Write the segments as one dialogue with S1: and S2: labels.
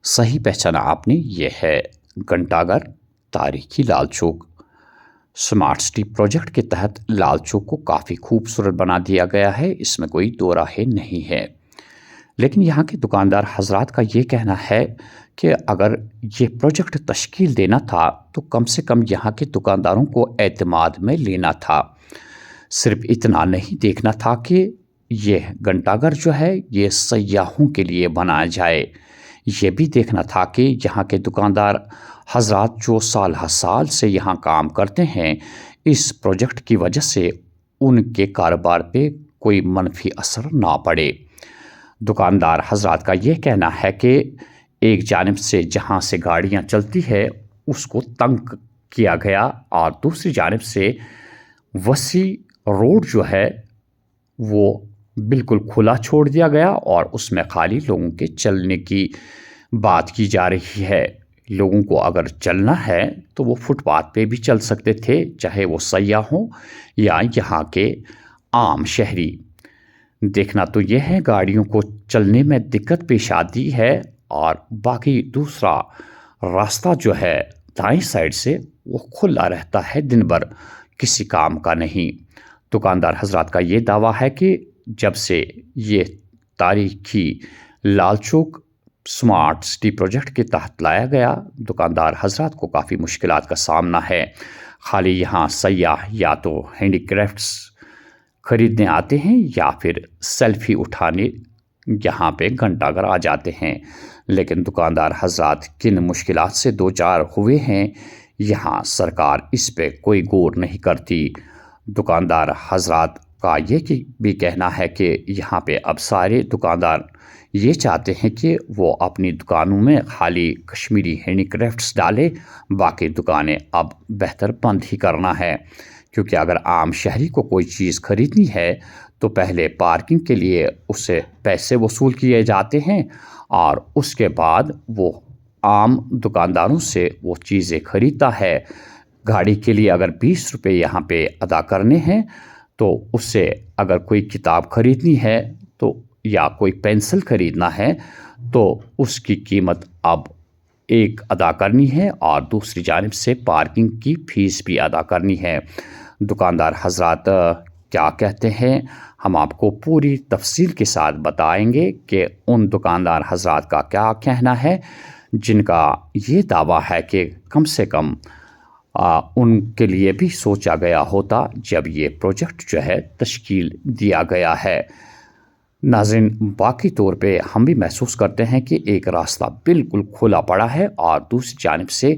S1: सही पहचाना आपने, ये है घंटाघर तारीखी Lal Chowk. Smart city project के तहत लाल चौक को काफ़ी खूबसूरत बना दिया गया है, इसमें कोई दो राहें नहीं है। लेकिन यहाँ के दुकानदार हजरात का ये कहना है कि अगर ये प्रोजेक्ट तश्कील देना था तो कम से कम यहाँ के दुकानदारों को एतमाद में लेना था। सिर्फ इतना नहीं देखना था कि ये घंटाघर जो है ये सयाहों के लिए बनाया जाए, ये भी देखना था कि यहाँ के दुकानदार हजरात जो साल हर साल से यहाँ काम करते हैं, इस प्रोजेक्ट की वजह से उनके कारोबार पे कोई मनफी असर ना पड़े। दुकानदार हजरात का ये कहना है कि एक जानिब से जहाँ से गाड़ियाँ चलती है उसको तंग किया गया और दूसरी जानिब से वसी रोड जो है वो बिल्कुल खुला छोड़ दिया गया और उसमें खाली लोगों के चलने की बात की जा रही है। लोगों को अगर चलना है तो वो फुटपाथ पे भी चल सकते थे, चाहे वो सयाह हों या यहाँ के आम शहरी। देखना तो ये है गाड़ियों को चलने में दिक्कत पेश आती है और बाकी दूसरा रास्ता जो है दाएं साइड से वो खुला रहता है दिन भर, किसी काम का नहीं। दुकानदार हजरात का ये दावा है कि जब से ये तारीखी Lal Chowk smart city project के तहत लाया गया, दुकानदार हजरात को काफ़ी मुश्किलात का सामना है। खाली यहाँ सयाह या तो हैंडीक्राफ्ट्स खरीदने आते हैं या फिर सेल्फी उठाने यहाँ पे घंटाघर आ जाते हैं। लेकिन दुकानदार हजरात किन मुश्किलात से दो चार हुए हैं, यहाँ सरकार इस पे कोई गौर नहीं करती। दुकानदार हजरात का ये भी कहना है कि यहाँ पे अब सारे दुकानदार ये चाहते हैं कि वो अपनी दुकानों में खाली कश्मीरी हैंडीक्राफ्ट्स डाले, बाकी दुकानें अब बेहतर बंद ही करना है। क्योंकि अगर आम शहरी को कोई चीज़ खरीदनी है तो पहले पार्किंग के लिए उससे पैसे वसूल किए जाते हैं और उसके बाद वो आम दुकानदारों से वो चीज़ें खरीदता है। गाड़ी के लिए अगर 20 रुपये यहाँ पे अदा करने हैं तो उससे अगर कोई किताब खरीदनी है तो या कोई पेंसिल खरीदना है तो उसकी कीमत अब एक अदा करनी है और दूसरी जानिब से पार्किंग की फ़ीस भी अदा करनी है। दुकानदार हजरात क्या कहते हैं, हम आपको पूरी तफसील के साथ बताएंगे कि उन दुकानदार हजरात का क्या कहना है जिनका ये दावा है कि कम से कम उनके लिए भी सोचा गया होता जब ये प्रोजेक्ट जो है तश्कील दिया गया है। नाज़रीन, बाकी तौर पे हम भी महसूस करते हैं कि एक रास्ता बिल्कुल खुला पड़ा है और दूसरी जानिब से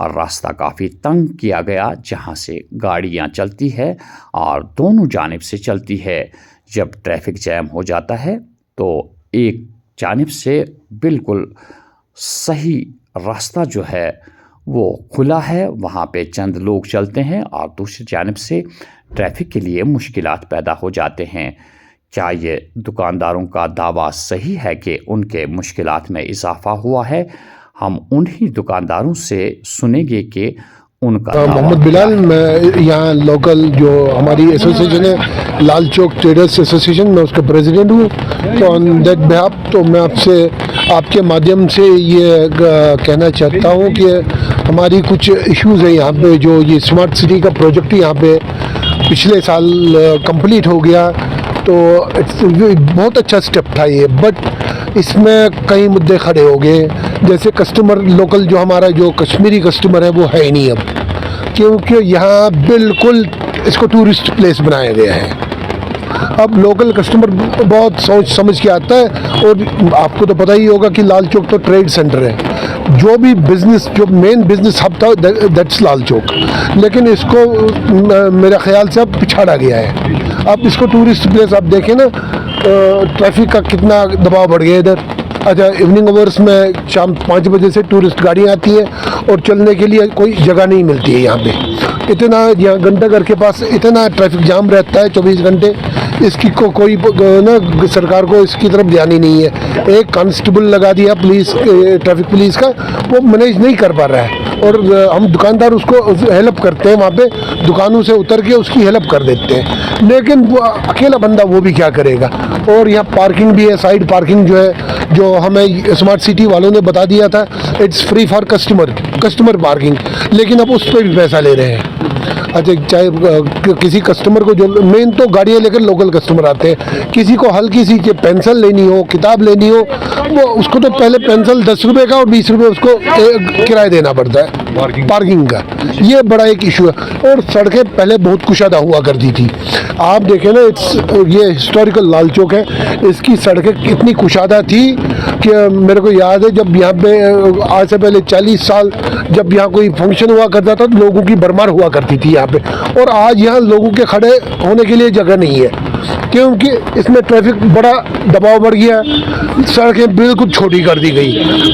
S1: रास्ता काफ़ी तंग किया गया जहां से गाड़ियां चलती है और दोनों जानिब से चलती है। जब ट्रैफिक जैम हो जाता है तो एक जानिब से बिल्कुल सही रास्ता जो है वो खुला है, वहाँ पे चंद लोग चलते हैं और दूसरी जानिब से ट्रैफिक के लिए मुश्किलात पैदा हो जाते हैं। क्या ये दुकानदारों का दावा सही है कि उनके मुश्किलात में इजाफा हुआ है? हम उन्हीं दुकानदारों से सुनेंगे कि उनका
S2: मोहम्मद बिलाल, मैं यहाँ लोकल जो हमारी एसोसिएशन है लाल चौक ट्रेडर्स एसोसिएशन, मैं उसका प्रेसिडेंट हूँ। तो ऑन दैट बिहाफ तो मैं आपसे आपके माध्यम से ये कहना चाहता हूँ कि हमारी कुछ इश्यूज़ है यहाँ पे। जो ये स्मार्ट सिटी का प्रोजेक्ट यहाँ पे पिछले साल कंप्लीट हो गया तो बहुत अच्छा स्टेप था ये, बट इसमें कई मुद्दे खड़े हो गए। जैसे कस्टमर लोकल जो हमारा जो कश्मीरी कस्टमर है वो है ही नहीं अब, क्योंकि यहाँ बिल्कुल इसको टूरिस्ट प्लेस बनाया गया है। अब लोकल कस्टमर बहुत सोच समझ के आता है और आपको तो पता ही होगा कि लाल चौक तो ट्रेड सेंटर है। जो भी बिज़नेस, जो मेन बिज़नेस हब था दैट्स लाल चौक, लेकिन इसको मेरे ख्याल से अब पिछाड़ा गया है। अब इसको टूरिस्ट प्लेस आप देखें ना, ट्रैफिक का कितना दबाव बढ़ गया इधर। अच्छा, इवनिंग आवर्स में शाम 5 बजे से टूरिस्ट गाड़ियाँ आती हैं और चलने के लिए कोई जगह नहीं मिलती है यहाँ पे। इतना यहाँ घंटाघर के पास इतना ट्रैफिक जाम रहता है 24 घंटे इसकी कोई ना सरकार को इसकी तरफ ध्यान ही नहीं है। एक कांस्टेबल लगा दिया पुलिस, ट्रैफिक पुलिस का, वो मैनेज नहीं कर पा रहा है। और हम दुकानदार उसको हेल्प करते हैं, वहाँ पे दुकानों से उतर के उसकी हेल्प कर देते हैं, लेकिन वो अकेला बंदा वो भी क्या करेगा। और यहाँ पार्किंग भी है, साइड पार्किंग जो है, जो हमें स्मार्ट सिटी वालों ने बता दिया था it's free for customer parking, लेकिन अब उस पर भी पैसा ले रहे हैं। अच्छा, चाहे किसी कस्टमर को, जो मेन तो गाड़ियाँ लेकर लोकल कस्टमर आते हैं, किसी को हल्की सी पेंसिल लेनी हो, किताब लेनी हो, वो उसको तो पहले पेंसिल 10 रुपये का और 20 रुपये उसको किराया देना पड़ता है पार्किंग का। ये बड़ा एक इशू है। और सड़कें पहले बहुत कुशादा हुआ करती थी, आप देखें ना, ये हिस्टोरिकल लाल चौक है, इसकी सड़कें कितनी कुशादा थी कि मेरे को याद है जब यहाँ पे आज से पहले 40 साल जब यहाँ कोई फंक्शन हुआ करता था तो लोगों की भरमार हुआ करती थी यहाँ पे, और आज यहाँ लोगों के खड़े होने के लिए जगह नहीं है, क्योंकि इसमें ट्रैफिक बड़ा दबाव बढ़ गया, सड़कें बिल्कुल छोटी कर दी गई,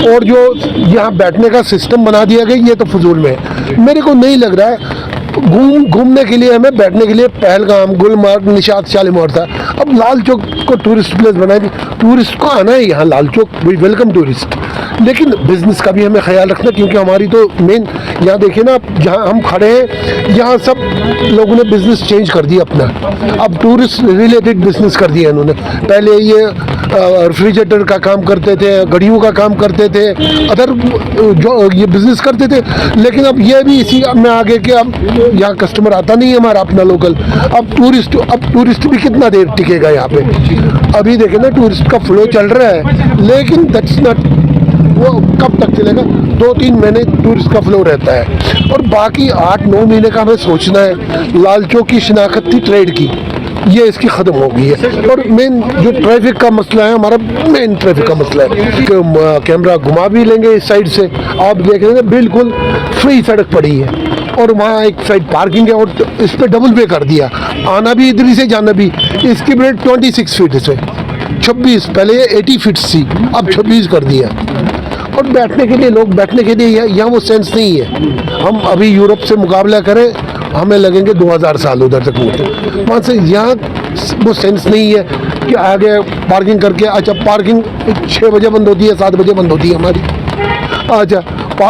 S2: और जो यहाँ बैठने का सिस्टम बना दिया गया ये तो फजूल में है। मेरे को नहीं लग रहा है घूमने के लिए, हमें बैठने के लिए पहलगाम, गुलमर्ग, निशात, शालीमार था, अब लाल चौक को टूरिस्ट प्लेस बना दी। टूरिस्ट को आना है यहाँ Lal Chowk, we welcome tourist, लेकिन बिजनेस का भी हमें ख्याल रखना, क्योंकि हमारी तो मेन यहाँ देखिए ना, जहाँ हम खड़े हैं यहाँ सब लोगों ने बिजनेस चेंज कर दिया अपना, अब टूरिस्ट रिलेटेड बिजनेस कर दिया इन्होंने। पहले ये रेफ्रिजरेटर का काम करते थे, घड़ियों का काम करते थे, अदर जो ये बिजनेस करते थे, लेकिन अब ये भी इसी में आगे के अब यहाँ कस्टमर आता नहीं है हमारा अपना लोकल, अब टूरिस्ट भी कितना देर टिकेगा यहाँ पे। अभी देखें ना, टूरिस्ट का फ्लो चल रहा है, लेकिन दैट्स नॉट, वो कब तक चलेगा, 2-3 महीने टूरिस्ट का फ्लो रहता है, और बाकी 8-9 महीने का हमें सोचना है। लाल चौक की शिनाख्त थी ट्रेड की, ये इसकी ख़त्म हो गई है। और मेन जो ट्रैफिक का मसला है, हमारा मेन ट्रैफिक का मसला है कि कैमरा घुमा भी लेंगे इस साइड से, आप देख रहे हैं बिल्कुल फ्री सड़क पड़ी है, और वहाँ एक साइड पार्किंग है, और इस पर डबल पे कर दिया, आना भी इधर ही से जाना भी। इसकी ब्रेड 26 फीट से 26, पहले ये 80 फीट थी, अब 26 कर दिया। और बैठने के लिए, लोग बैठने के लिए यहाँ वो सेंस नहीं है। हम अभी यूरोप से मुकाबला करें, हमें लगेंगे 2000 साल उधर तक पहुँचे, वहाँ से यहाँ वो सेंस नहीं है कि आगे पार्किंग करके, अच्छा पार्किंग 6 बजे बंद होती है, 7 बजे बंद होती है हमारी, अच्छा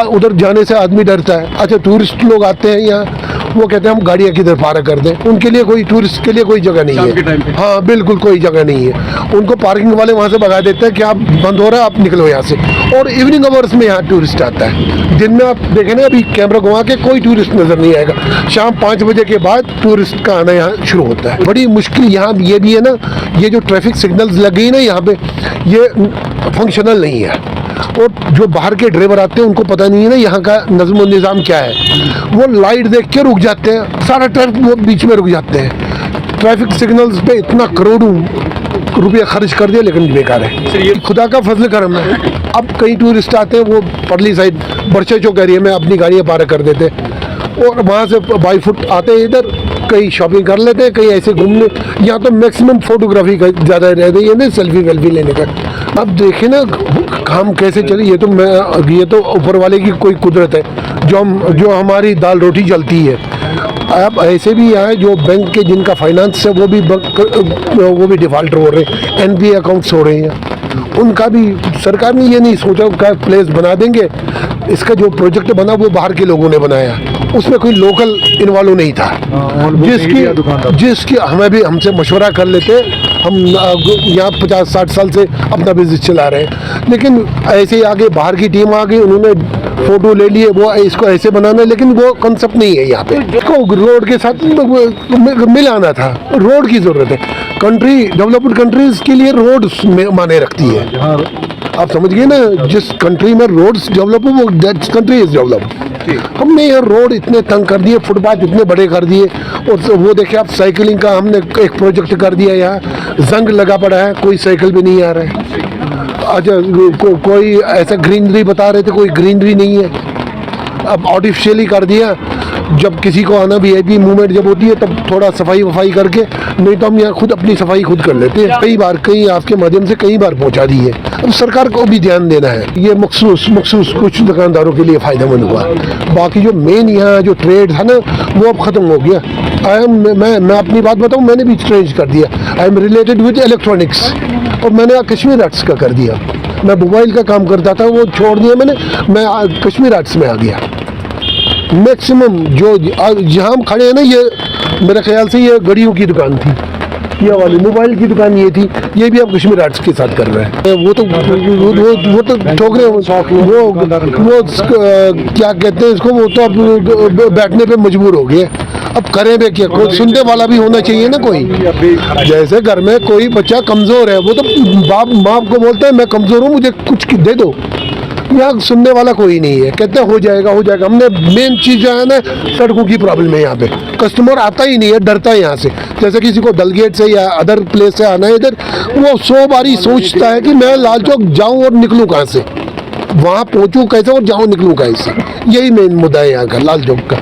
S2: उधर जाने से आदमी डरता है। अच्छा, टूरिस्ट लोग आते हैं यहाँ, वो कहते हैं हम गाड़ियाँ किधर पार्क कर दें, उनके लिए कोई टूरिस्ट के लिए कोई जगह नहीं है, हाँ बिल्कुल कोई जगह नहीं है, उनको पार्किंग वाले वहाँ से भगा देते हैं कि आप बंद हो रहा है, आप निकलो यहाँ से। और इवनिंग आवर्स में यहाँ टूरिस्ट आता है, दिन में आप देखें ना, अभी कैमरा घुमा के कोई टूरिस्ट नज़र नहीं आएगा, शाम 5 बजे के बाद टूरिस्ट का आना यहाँ शुरू होता है। बड़ी मुश्किल यहाँ ये भी है ना, ये जो ट्रैफिक सिग्नल्स लग गई ना यहाँ पे, ये फंक्शनल नहीं है, और जो बाहर के ड्राइवर आते हैं उनको पता नहीं है ना यहाँ का नज़्म और निज़ाम क्या है, वो लाइट देख के रुक जाते हैं, सारा ट्रैफिक वो बीच में रुक जाते हैं। ट्रैफिक सिग्नल्स पे इतना करोड़ों रुपया खर्च कर दिया, लेकिन बेकार है। खुदा का फजल करम है, अब कई टूरिस्ट आते हैं, वो परली साइड बरछे चौक एरिया में अपनी गाड़ियाँ पार्क कर देते हैं, और वहाँ से बाई फुट आते हैं इधर, कहीं शॉपिंग कर लेते हैं, कहीं ऐसे घूमने। यहाँ तो मैक्सिमम फोटोग्राफी का ज़्यादा रहता है, ये नहीं सेल्फी वेल्फी लेने का। अब देखें ना काम कैसे चले, ये तो ऊपर वाले की कोई कुदरत है, जो हमारी दाल रोटी चलती है। अब ऐसे भी यहाँ जो बैंक के जिनका फाइनेंस है वो भी डिफ़ॉल्टर हो रहे हैं, NPA अकाउंट्स हो रहे हैं, उनका भी सरकार ने ये नहीं सोचा का प्लेस बना देंगे। इसका जो प्रोजेक्ट बना वो बाहर के लोगों ने बनाया, उसमें कोई लोकल इन्वॉल्व नहीं था, जिसकी हमसे मशवरा कर लेते, हम यहाँ 50-60 साल से अपना बिजनेस चला रहे हैं, लेकिन ऐसे ही आगे बाहर की टीम आ गई, उन्होंने फोटो ले लिए, वो इसको ऐसे बनाना, लेकिन वो कॉन्सेप्ट नहीं है यहाँ पे, इसको रोड के साथ मिलाना था, रोड की ज़रूरत है। कंट्री, डेवलप्ड कंट्रीज के लिए रोड माने रखती है, आप समझ गए ना, जिस कंट्री में रोड्स डेवलप हो वो दैट कंट्री इज डेवलप। हमने यहाँ रोड इतने तंग कर दिए, फुटपाथ इतने बड़े कर दिए, और वो देखिए आप साइकिलिंग का हमने एक प्रोजेक्ट कर दिया, यहाँ जंग लगा पड़ा है, कोई साइकिल भी नहीं आ रहा है। अच्छा कोई ऐसा ग्रीनरी बता रहे थे, कोई ग्रीनरी नहीं है, अब आर्टिफिशियली कर दिया, जब किसी को आना VIP मूवमेंट जब होती है तब थोड़ा सफाई वफाई करके, नहीं तो हम यहाँ खुद अपनी सफाई खुद कर लेते हैं। कई बार आपके माध्यम से कई बार पहुँचा दी है। अब सरकार को भी ध्यान देना है। ये मखसूस कुछ दुकानदारों के लिए फ़ायदेमंद हुआ। बाकी जो मेन यहाँ जो ट्रेड था ना वो अब ख़त्म हो गया। मैं अपनी बात बताऊँ, मैंने भी चेंज कर दिया। I am related with electronics और मैंने कश्मीर आर्ट्स का कर दिया। मैं मोबाइल का काम करता था वो छोड़ दिया मैंने, मैं कश्मीर आर्ट्स में आ गया। मैक्सिमम जो जहाँ हम खड़े हैं ना, ये मेरे ख्याल से ये घड़ियों की दुकान थी, ये वाली मोबाइल की दुकान ये थी, ये भी आप कश्मीर आर्ट्स के साथ कर रहे हैं। वो तो ठोक रहे वो क्या कहते हैं इसको, वो तो अब बैठने पे मजबूर हो गए। अब करें भी क्या, कोई सुनने वाला भी होना चाहिए ना कोई। जैसे घर में कोई बच्चा कमज़ोर है, वो तो बाप माँ को बोलता है मैं कमज़ोर हूँ, मुझे कुछ दे दो। यहाँ सुनने वाला कोई नहीं है, कहते हैं हो जाएगा हो जाएगा। हमने मेन चीज़ जो है ना, सड़कों की प्रॉब्लम है। यहाँ पे कस्टमर आता ही नहीं है, डरता है यहाँ से। जैसे किसी को डलगेट से या अदर प्लेस से आना है इधर, वो 100 बारी सोचता है कि मैं लाल चौक जाऊँ और निकलूँ कहाँ से, वहाँ पहुँचूँ कैसे और जाऊँ निकलूँ कैसे। यही मेन मुद्दा है यहाँ का, लाल चौक का।